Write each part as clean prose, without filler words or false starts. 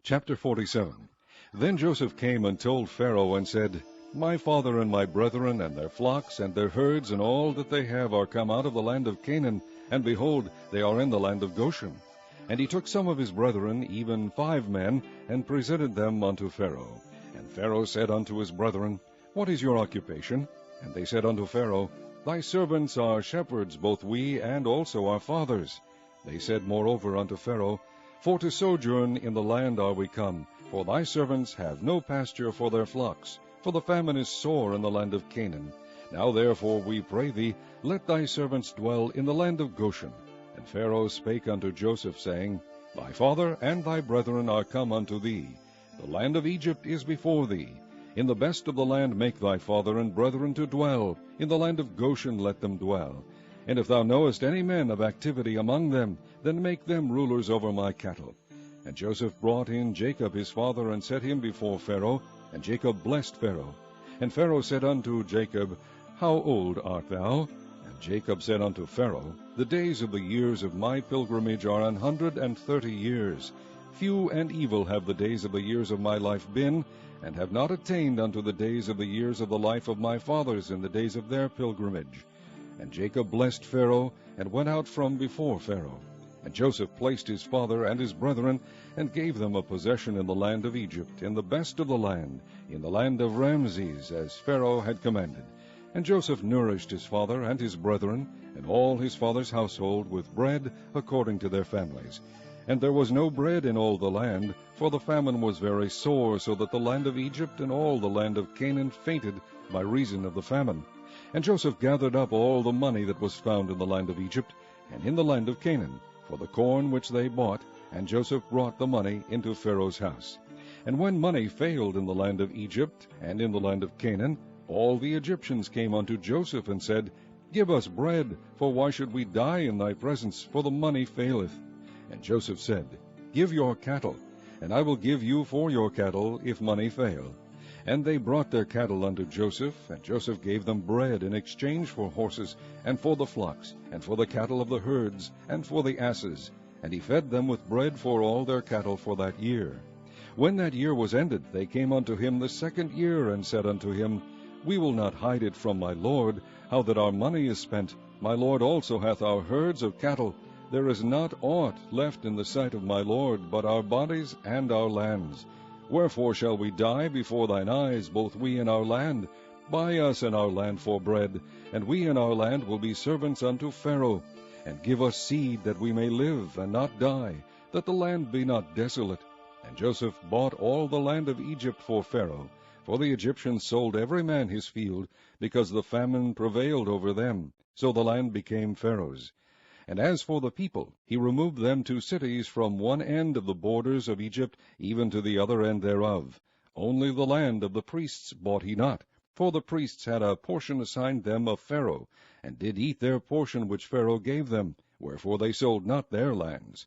Chapter 47. Then Joseph came and told Pharaoh and said, My father and my brethren and their flocks and their herds and all that they have are come out of the land of Canaan, and behold, they are in the land of Goshen. And he took some of his brethren, even 5 men, and presented them unto Pharaoh. And Pharaoh said unto his brethren, What is your occupation? And they said unto Pharaoh, Thy servants are shepherds, both we and also our fathers. They said moreover unto Pharaoh, For to sojourn in the land are we come, for thy servants have no pasture for their flocks, for the famine is sore in the land of Canaan. Now therefore we pray thee, let thy servants dwell in the land of Goshen. And Pharaoh spake unto Joseph, saying, Thy father and thy brethren are come unto thee. The land of Egypt is before thee. In the best of the land make thy father and brethren to dwell. In the land of Goshen let them dwell. And if thou knowest any men of activity among them, then make them rulers over my cattle. And Joseph brought in Jacob his father, and set him before Pharaoh. And Jacob blessed Pharaoh. And Pharaoh said unto Jacob, How old art thou? And Jacob said unto Pharaoh, The days of the years of my pilgrimage are 130 years. Few and evil have the days of the years of my life been, and have not attained unto the days of the years of the life of my fathers in the days of their pilgrimage. And Jacob blessed Pharaoh, and went out from before Pharaoh. And Joseph placed his father and his brethren, and gave them a possession in the land of Egypt, in the best of the land, in the land of Ramses, as Pharaoh had commanded. And Joseph nourished his father and his brethren, and all his father's household, with bread according to their families. And there was no bread in all the land, for the famine was very sore, so that the land of Egypt and all the land of Canaan fainted by reason of the famine. And Joseph gathered up all the money that was found in the land of Egypt, and in the land of Canaan, for the corn which they bought, and Joseph brought the money into Pharaoh's house. And when money failed in the land of Egypt, and in the land of Canaan, all the Egyptians came unto Joseph, and said, Give us bread, for why should we die in thy presence, for the money faileth? And Joseph said, Give your cattle, and I will give you for your cattle, if money fail. And they brought their cattle unto Joseph, and Joseph gave them bread in exchange for horses, and for the flocks, and for the cattle of the herds, and for the asses. And he fed them with bread for all their cattle for that year. When that year was ended, they came unto him the 2nd year, and said unto him, We will not hide it from my lord, how that our money is spent. My lord also hath our herds of cattle. There is not aught left in the sight of my lord, but our bodies and our lands. Wherefore shall we die before thine eyes, both we and our land? Buy us and our land for bread, and we and our land will be servants unto Pharaoh. And give us seed, that we may live, and not die, that the land be not desolate. And Joseph bought all the land of Egypt for Pharaoh, for the Egyptians sold every man his field, because the famine prevailed over them. So the land became Pharaoh's. And as for the people, he removed them to cities from one end of the borders of Egypt even to the other end thereof. Only the land of the priests bought he not, for the priests had a portion assigned them of Pharaoh, and did eat their portion which Pharaoh gave them, wherefore they sold not their lands.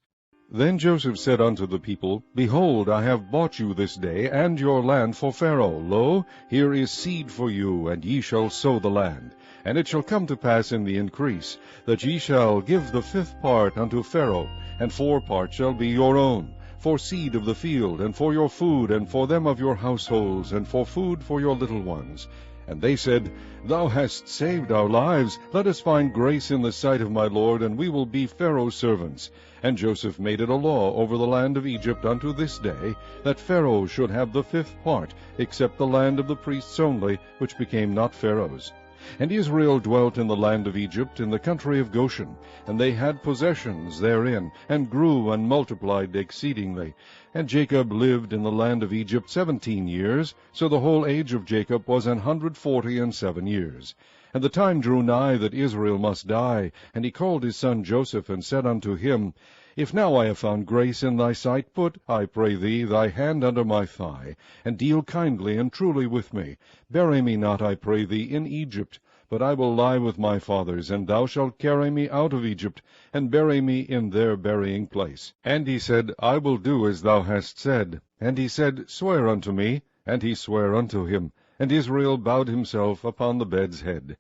Then Joseph said unto the people, Behold, I have bought you this day, and your land for Pharaoh. Lo, here is seed for you, and ye shall sow the land. And it shall come to pass in the increase, that ye shall give the 5th part unto Pharaoh, and 4 parts shall be your own, for seed of the field, and for your food, and for them of your households, and for food for your little ones. And they said, Thou hast saved our lives. Let us find grace in the sight of my lord, and we will be Pharaoh's servants. And Joseph made it a law over the land of Egypt unto this day, that Pharaoh should have the 5th part, except the land of the priests only, which became not Pharaoh's. And Israel dwelt in the land of Egypt, in the country of Goshen, and they had possessions therein, and grew and multiplied exceedingly. And Jacob lived in the land of Egypt 17 years, so the whole age of Jacob was 147 years. And the time drew nigh that Israel must die, and he called his son Joseph, and said unto him, If now I have found grace in thy sight, put, I pray thee, thy hand under my thigh, and deal kindly and truly with me. Bury me not, I pray thee, in Egypt, but I will lie with my fathers, and thou shalt carry me out of Egypt, and bury me in their burying place. And he said, I will do as thou hast said. And he said, Swear unto me. And he sware unto him. And Israel bowed himself upon the bed's head.